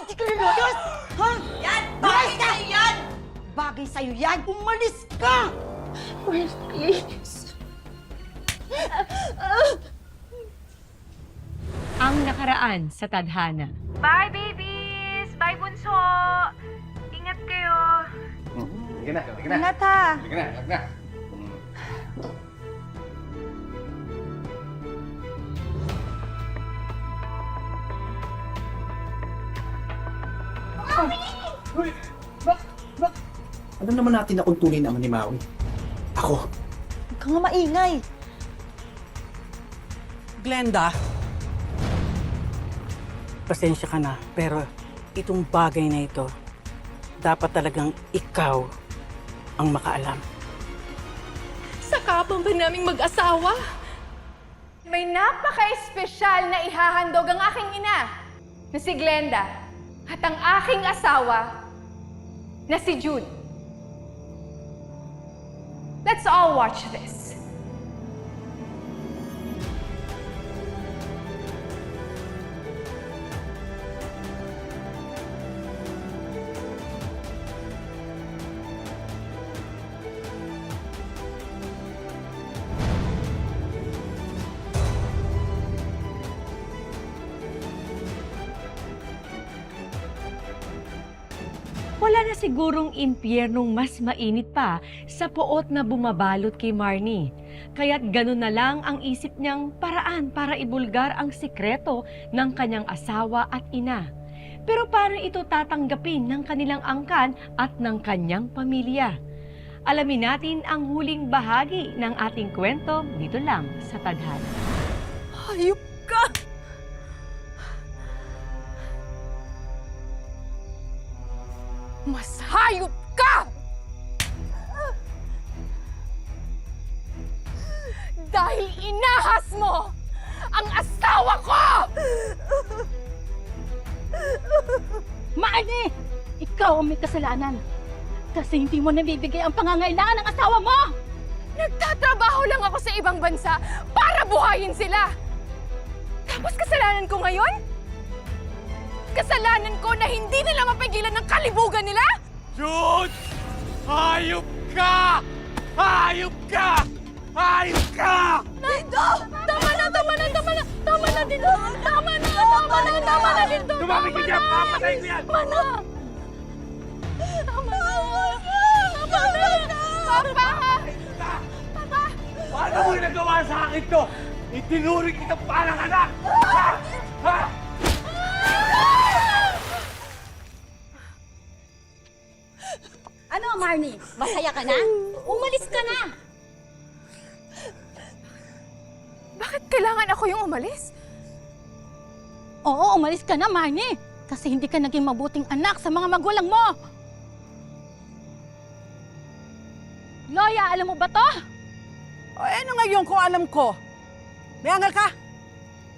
Hindi ka lumayas! Ha? Yan! Bagay sa'yo yan! Bagay sa'yo yan! Umalis ka! Please. Ang nakaraan sa tadhana. Bye, babies! Bye, bunso! Ingat kayo! Sige na, sige na. Ingat ha! Sige na, sige na. Ano naman natin na kung tunay naman ni Maui? Ako. Huwag ka nga maingay! Glenda, pasensya ka na, pero itong bagay na ito, dapat talagang ikaw ang makaalam. Sa kapang ba naming mag-asawa? May napaka-espesyal na ihahandog ang aking ina na si Glenda at ang aking asawa na si Jude. Let's all watch this. Wala na sigurong impyernong mas mainit pa sa poot na bumabalot kay Marnie. Kaya't ganun na lang ang isip niyang paraan para ibulgar ang sikreto ng kanyang asawa at ina. Pero paano ito tatanggapin ng kanilang angkan at ng kanyang pamilya? Alamin natin ang huling bahagi ng ating kwento dito lang sa Tadhana. Hayop ka! Mas hayop ka! Dahil inahas mo ang asawa ko! Marnie! Ikaw ang may kasalanan. Kasi hindi mo nabibigay ang pangangailangan ng asawa mo! Nagtatrabaho lang ako sa ibang bansa para buhayin sila! Tapos kasalanan ko ngayon? Kasalanan ko na hindi nila mapigilan ng kalibugan nila? Jude! Hayop ka! Hayop ka! Hayop ka! Lindo! Tama na, tama na, tama na! Tama na, Lindo! Tama na, tama na, tama na, Lindo! Tumamig ka dyan! Papatay ko yan! Tama na! Tama na! Tama na! Papa! Papa! Paano mo nagawa sa akin to? Itinuring kitang parang anak! Ha? Ha? Ano, Marnie? Masaya ka na? Umalis ka na! Bakit kailangan ako yung umalis? Oo, umalis ka na, Marnie! Kasi hindi ka naging mabuting anak sa mga magulang mo! Loya, alam mo ba to? O ano ngayon kung alam ko? May angal ka?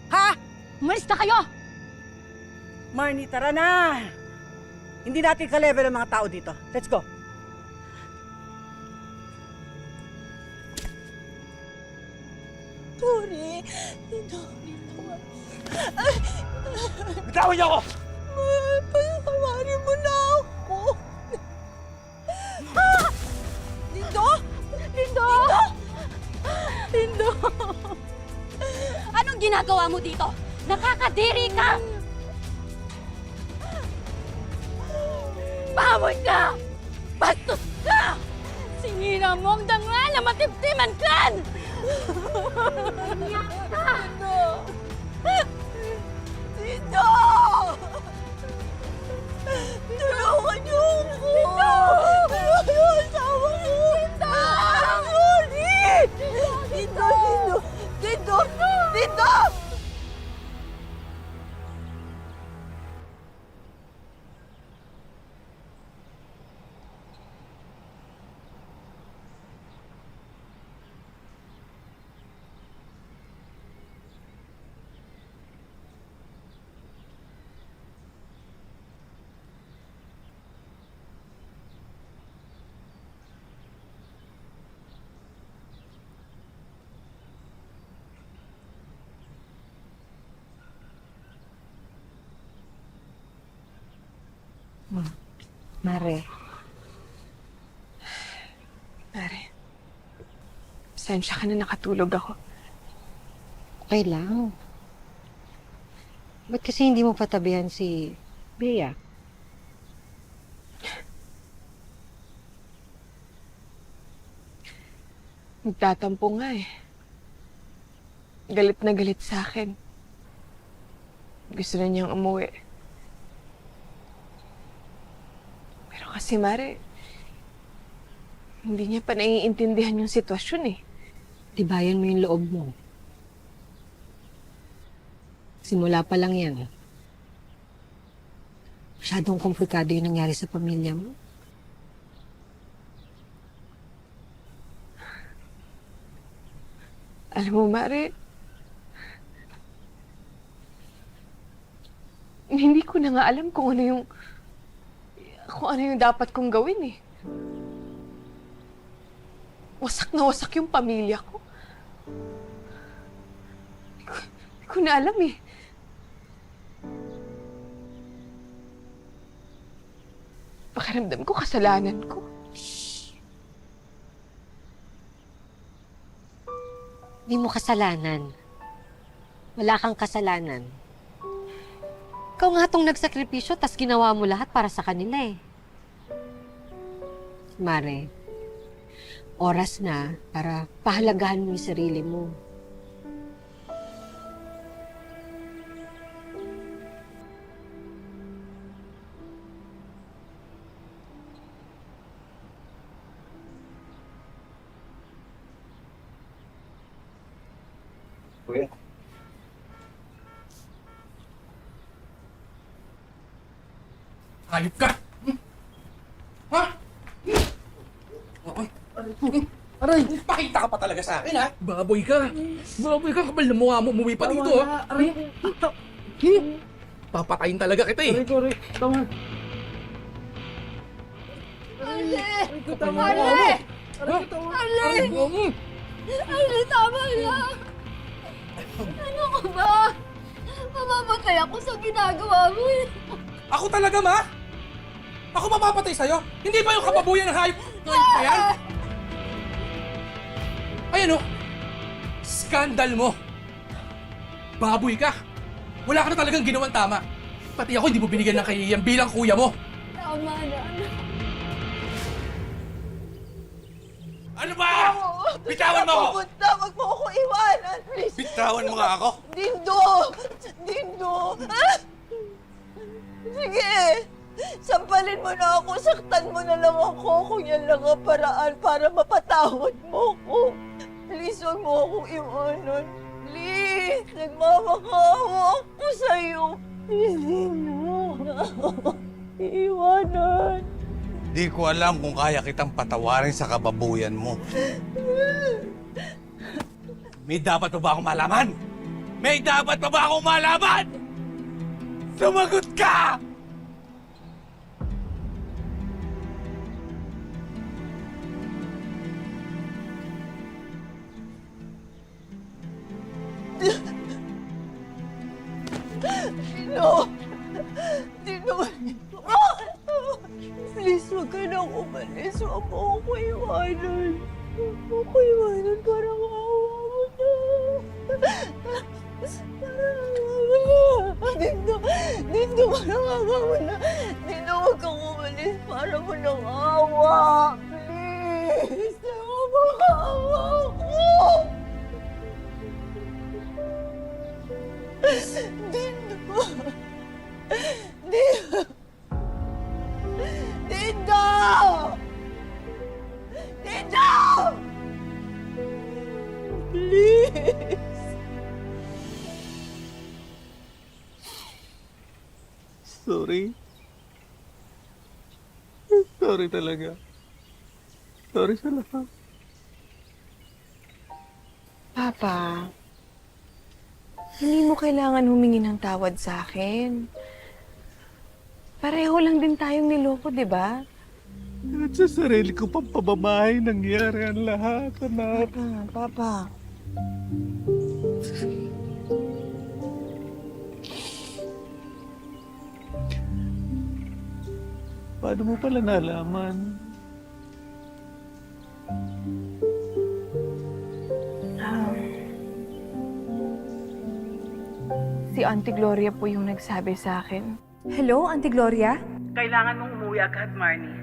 Ha? Umalis na kayo! Marnie, tara na! Hindi natin ka-level ang mga tao dito. Let's go! Tori! Lindo! Bitawan niyo ako! Patawarin mo na ako! Lindo! Lindo! Lindo! Anong ginagawa mo dito? Nakakadiri ka! Baboy ka! Bastos ka! Sinira mo ang dangal na matiptiman kan! Lindo! Lindo! Tulungan niyo ako! Tulungan niyo ang asawa ko! Sorry! Lindo! Lindo! Lindo! Lindo! Mare. Mare. Pasensya ka na nakatulog ako. Okay lang. Ba't kasi hindi mo patabihan si Bea? Nagtatampo nga eh. Galit na galit sa akin. Gusto na niyang umuwi. Pero kasi Mare, hindi niya pa naiintindihan yung sitwasyon eh. Tibayan mo yung loob mo. Simula pa lang yan. Masyadong komplikado yung nangyari sa pamilya mo. Alam mo, Mare, hindi ko na nga alam kung ano yung dapat kong gawin eh. Wasak na wasak yung pamilya ko. Hindi ko na alam eh. Pakiramdam ko kasalanan ko. Hindi mo kasalanan. Wala kang kasalanan. Ikaw nga tong nagsakripisyo, tas ginawa mo lahat para sa kanila eh. Mare, oras na para pahalagahan mo yung sarili mo. Kuya. Hayop ka! Ha? Aray! Pakita ka pa talaga sa akin, ha? Baboy ka! Baboy ka! Kapal na mukha mo, umuwi pa dito, ha? Aray! Papatayin talaga kita, eh! Aray! Tama! Ale! Ale! Ale, tama na! Ano ka ba? Mamamatay ako sa ginagawa mo eh. Ako talaga, ma? Ako mapapatay sa'yo? Hindi ba yung kababuyan ng hayop na yan? Ayan o! Skandal mo! Baboy ka! Wala ka na talagang ginawang tama. Pati ako hindi mo binigyan ng kahihiyan bilang kuya mo. Tama na. Ano ba? Bitawan mo ako! Pupunta, wag mo ako iwanan, please. Bitawan mo nga ako! Dindo! Dindo! Ah! Sige! Sampalin mo na ako, saktan mo na lang ako kung yan lang ang paraan para mapatawad mo ko. Please, wag mo akong iwanan. Please! Nagmamakaawa ako sa'yo. Please, hindi mo ako iwanan. Di ko alam kung kaya kitang patawarin sa kababuyan mo. May dapat pa ba akong malaman? May dapat pa ba akong malaman? Sumagot ka! No! Dino! Please, huwag ka na umalis. Huwag mo ako iwanan. Huwag mo ako iwanan. Parang awa mo na. Parang awa mo na. Dino! Dino! Parang awa mo na. Dino, huwag kang umalis. Para mo ng awa. Please! Nakakaawa ako! Dino! Dino! Dino! Dino! Please! Sorry. Sorry talaga. Sorry sa lahat. Papa, hindi mo kailangan humingi ng tawad sa akin. Pareho lang din tayong niloko, di ba? At sa sarili ko pang pabamahay nangyari ang lahat, anak. Papa. Paano mo pala nalaman? Si Auntie Gloria po yung nagsabi sa akin. Hello, Auntie Gloria? Kailangan mong umuwi agad, Marnie.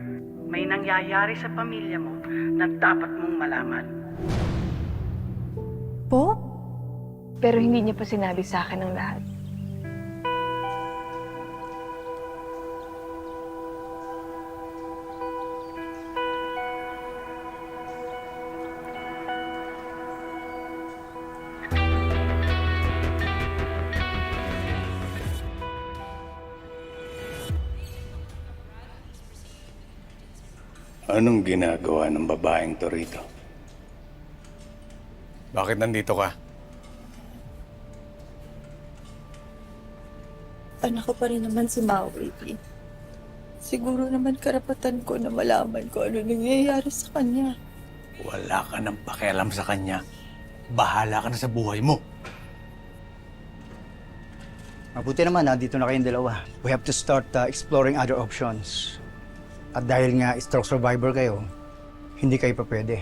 May nangyayari sa pamilya mo na dapat mong malaman. Po? Pero hindi niya pa sinabi sa akin ang lahat. Anong ginagawa ng babaeng to rito? Bakit nandito ka? Anak ko pa rin naman si Maui. Siguro naman karapatan ko na malaman ko ano nangyayari sa kanya. Wala ka nang pakialam sa kanya. Bahala ka na sa buhay mo. Mabuti naman, dito na kayong dalawa. We have to start exploring other options. At dahil nga stroke survivor kayo, hindi kayo pa pwede.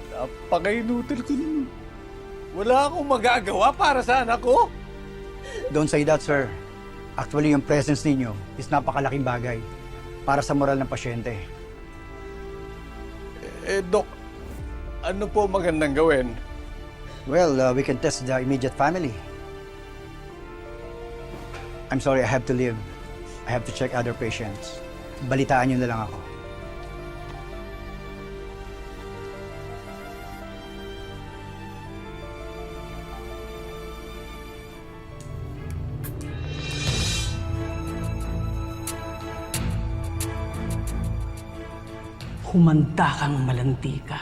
Napaka-inutil ko nun. Wala akong magagawa para sa anak ko. Don't say that, sir. Actually, yung presence ninyo is napakalaking bagay para sa moral ng pasyente. Dok, ano po magandang gawin? Well, we can test the immediate family. I'm sorry, I have to leave. I have to check other patients. Balitaan nyo na lang ako. Humanda kang malandi ka.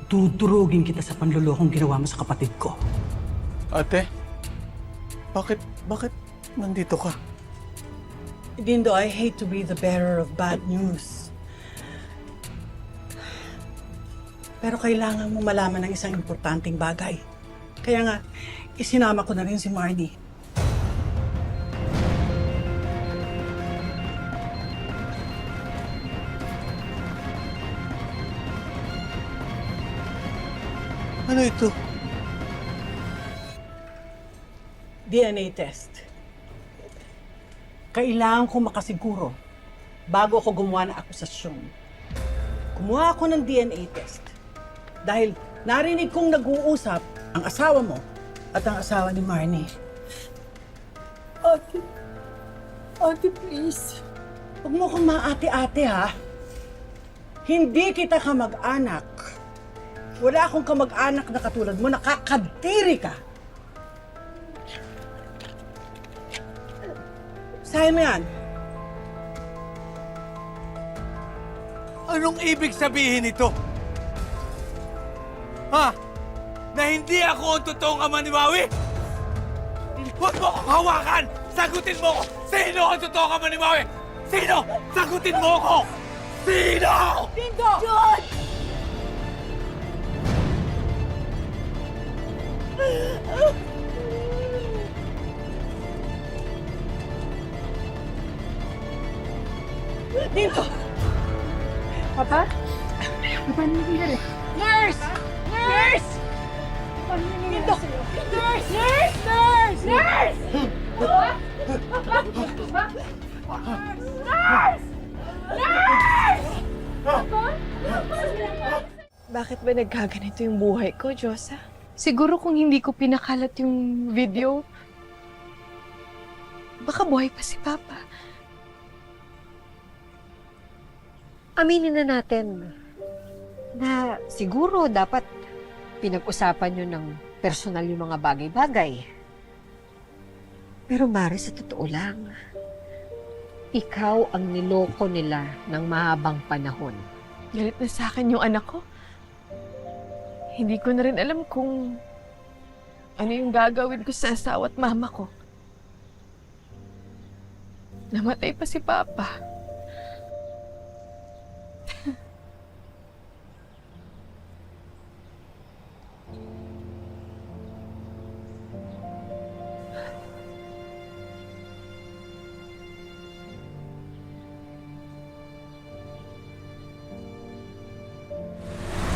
Dudurugin kita sa panlulokong ginawa mo sa kapatid ko. Ate, bakit nandito ka? Dindo, I hate to be the bearer of bad news. Pero kailangan mo malaman ng isang importanteng bagay. Kaya nga, isinama ko na rin si Marnie. Ano ito? DNA test. Kailangan ko makasiguro bago ako gumawa ng akusasyon. Kumuha ako ng DNA test dahil narinig kong nag-uusap ang asawa mo at ang asawa ni Marnie. Ate, please. Huwag mo kong maate-ate, ha? Hindi kita kamag-anak. Wala akong kamag-anak na katulad mo, nakakadiri ka. Sabi mo yan. Anong ibig sabihin nito? Ha? Na hindi ako ang totoong ama ni Maui? Huwag mo akong hawakan! Sagutin mo ko! Sino ang totoong ama ni Maui? Sino? Sagutin mo ko! Sino? Dindo! John! Dito! Papa? Papa, ano nangyayari? Nurse! Nurse! Dito! Nurse! Nurse! Nurse! Nurse! Bakit ba nagkaganito yung buhay ko, Diyosa? Siguro kung hindi ko pinakalat yung video, baka buhay pa si Papa. Aminin na natin na siguro dapat pinag-usapan nyo ng personal yung mga bagay-bagay. Pero Mari, sa totoo lang, ikaw ang niloko nila ng mahabang panahon. Galit na sa akin yung anak ko. Hindi ko na rin alam kung ano yung gagawin ko sa asawa at mama ko. Namatay pa si Papa.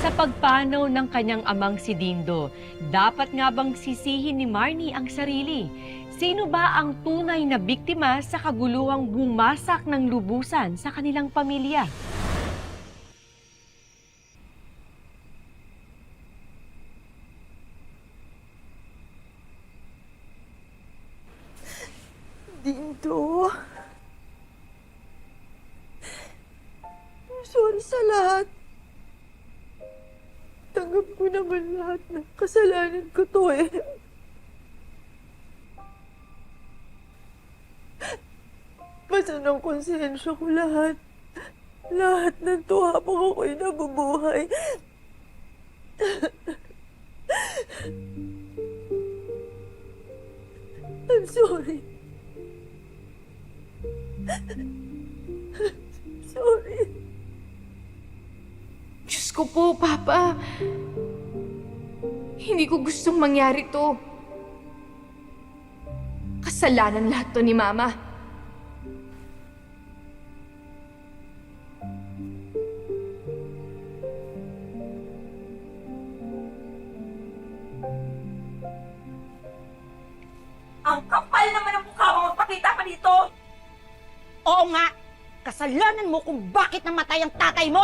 Sa pagpanaw ng kanyang amang si Dindo, dapat nga bang sisihin ni Marnie ang sarili? Sino ba ang tunay na biktima sa kaguluhang bumasak ng lubusan sa kanilang pamilya? Dindo. Sorry sa lahat. Tanggap ko naman lahat ng kasalanan ko to eh. Basta ng konsensya ko lahat. Lahat ng to habang ako'y nabubuhay. I'm sorry. Sorry. Diyos ko po, Papa. Hindi ko gustong mangyari to. Kasalanan lahat to ni Mama. Ang kapal naman ng mukha mo, magpakita pa dito! Oo nga! Kasalanan mo kung bakit namatay ang tatay mo!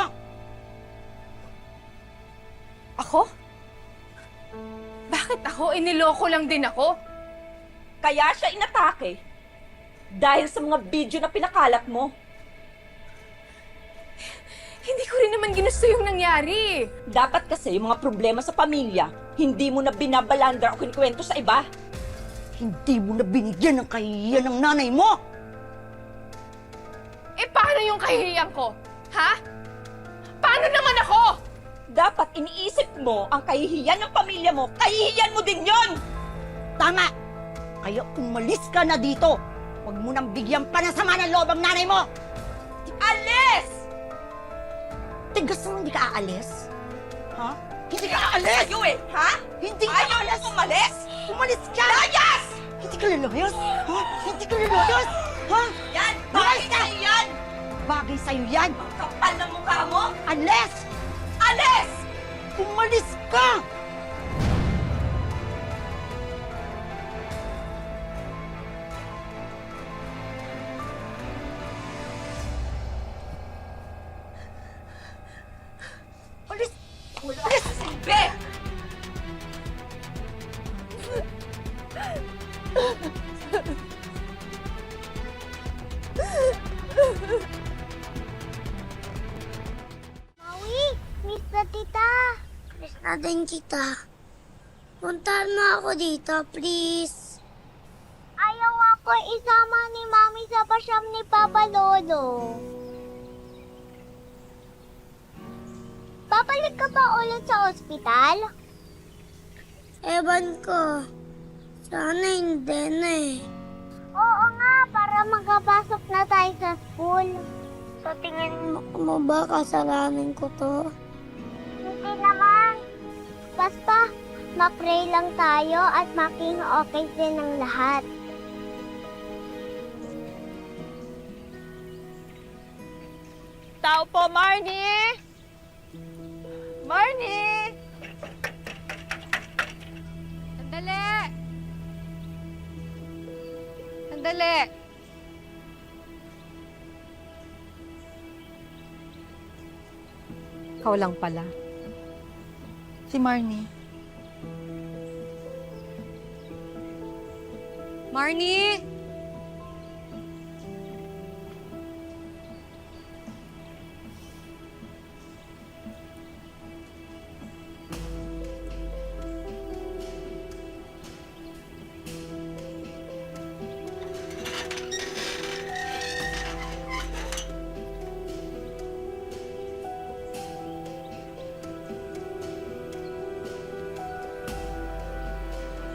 Ako? Bakit ako? Iniloko lang din ako. Kaya siya inatake. Dahil sa mga video na pinakalat mo. Hindi ko rin naman ginusto yung nangyari. Dapat kasi yung mga problema sa pamilya, hindi mo na binabalandar o kinikwento sa iba. Hindi mo na binigyan ng kahihiyan ng nanay mo! Eh, paano yung kahihiyan ko? Ha? Paano naman ako? Dapat iniisip mo ang kahihiyan ng pamilya mo, kahihiyan mo din yon! Tama! Kaya umalis ka na dito! Huwag mo nang bigyan pa ng sama ng loob ang nanay mo! Alis! Tigas mo hindi ka aalis? Ha? Hindi ka aalis! Ayaw eh, ha? Hindi ka Ayaw aalis! mo umalis! Umalis ka! Layas! Hindi ka lalayas! Ha? Hindi ka lalayas! Ha? Yan! Bagay ka! sa'yo yan! Bagay sa'yo yan! Ang kapal ng mukha mo! Alis! Alis! Umalis ka! Alis! Alis! Silbi! Maui, miss na tita. Miss na din kita. Puntahan mo ako dito, please. Ayaw ako isama ni Mami sa pasyam ni Papa Lolo. Babalik ka ba ulit sa ospital? Ewan ko. Sana hindi na eh. Oo nga, para makapasok na tayo sa school. Sa tingin mo ba kasalanan ko to? Hindi naman. Basta, ma-pray lang tayo at maging okay din ang lahat. Tao po, Marnie! Marnie! Sandali! Sandali! Ikaw lang pala. Si Marnie. Marnie!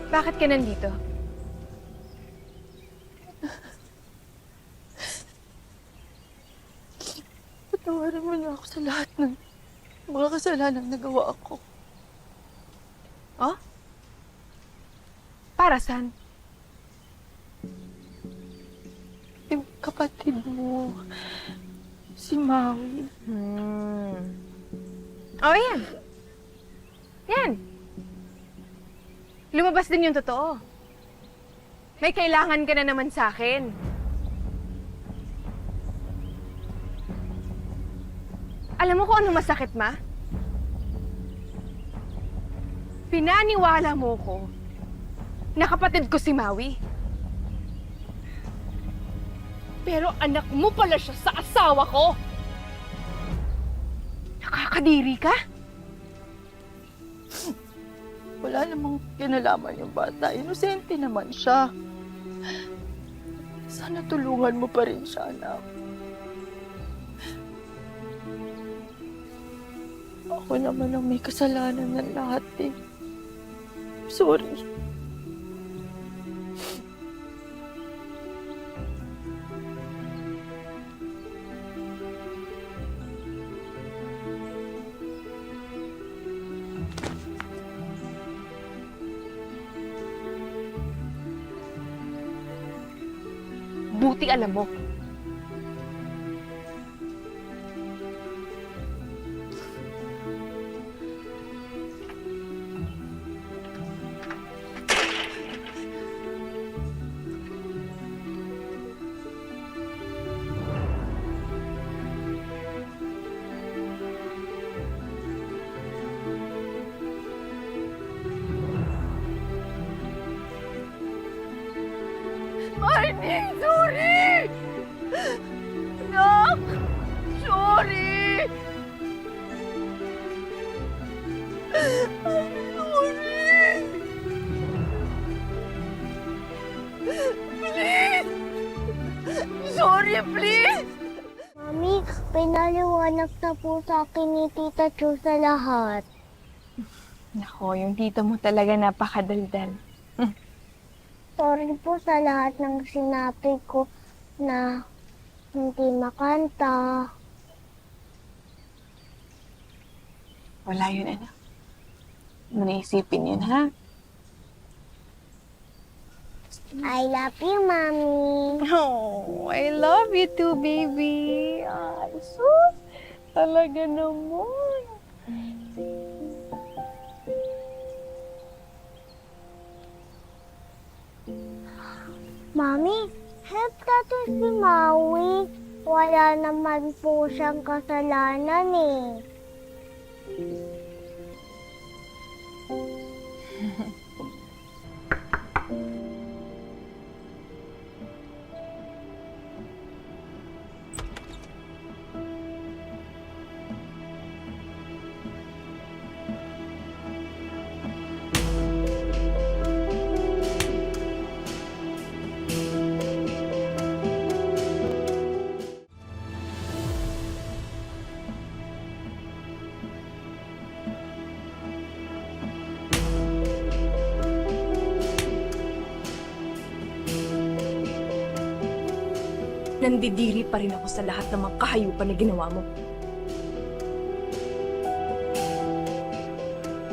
Bakit ka nandito? Patawarin mo na ako sa lahat ng mga kasalanan nagawa ako. Oh? Para saan? Yung kapatid mo, si Maui. Oh, yan. Yan. Lumabas din yung totoo. May kailangan ka na naman sa akin. Alam mo kung ano masakit, Ma? Pinaniwala mo ko na kapatid ko si Maui. Pero anak mo pala siya sa asawa ko. Nakakadiri ka? Wala namang kinalaman yung bata. Inosente naman siya. Sana tulungan mo pa rin siya, anak. Ako naman ang may kasalanan ng lahat eh. Sorry. Buti alam mo. Marnie! Sorry! Anak! Sorry! I'm sorry! Please! Sorry, please! Mami, pinaliwanag na po sa akin ni Tita Chu sa lahat. Nako, yung tita mo talaga napakadaldal. Sorry po sa lahat ng sinabi ko na hindi makanta. Wala yun, anak. Huwag mo naisipin yun, ha? I love you, Mami. Oh, I love you too, baby. Ay, sus. Talaga naman. Mami, help natin si Maui. Wala naman po siyang kasalanan eh. Nandidiri pa rin ako sa lahat ng mga kahayupan na ginawa mo.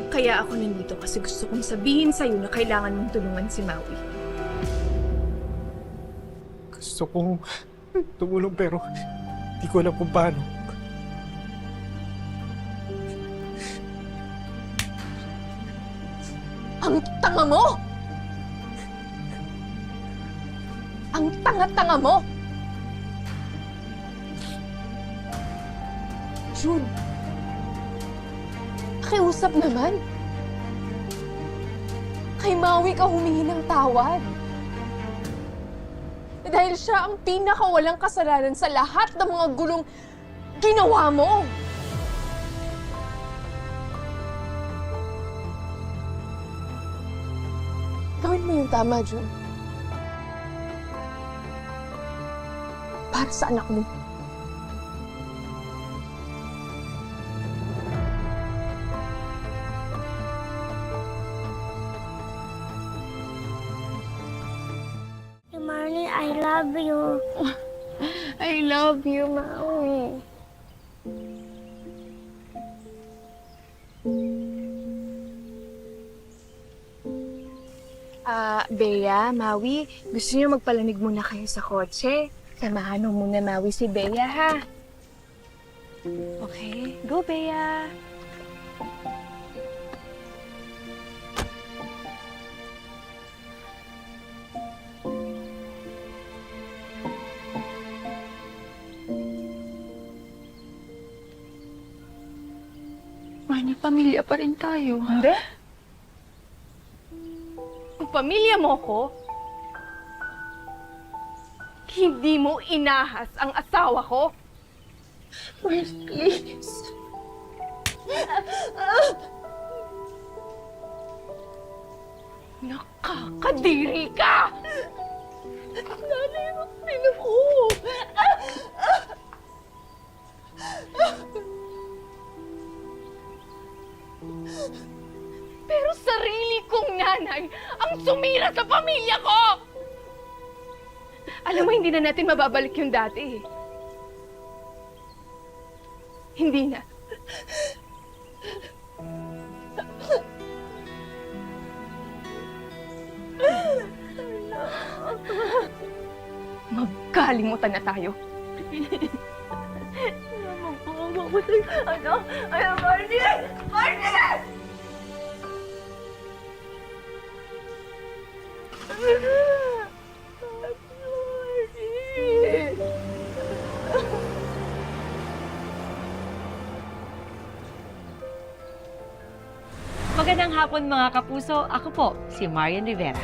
Kaya ako nandito kasi gusto kong sabihin sa'yo na kailangan mong tulungan si Maui. Gusto kong tumulong pero di ko alam kung paano. Ang tanga mo! Ang tanga-tanga mo! June, pakiusap naman. Kay Maui ka humingi ng tawad. Dahil siya ang pinakawalang kasalanan sa lahat ng mga gulong ginawa mo. Gawin mo yung tama, June. Para sa anak mo. Marnie, I love you. I love you, Maui. Bea, Maui, gusto niyo magpalamig muna kayo sa kotse? Samahan mo muna, Maui, si Bea, ha? Okay, go, Bea. Marnie, pamilya pa rin tayo. Hindi? Kung pamilya mo ko, hindi mo inahas ang asawa ko. Please. Nakakadiri ka! Nanay, bakit ako? Pero sarili kong nanay ang sumira sa pamilya ko! Alam mo, hindi na natin mababalik yung dati. Hindi na. Magkalimutan na tayo. Magandang hapon mga kapuso. Ako po, si Marian Rivera.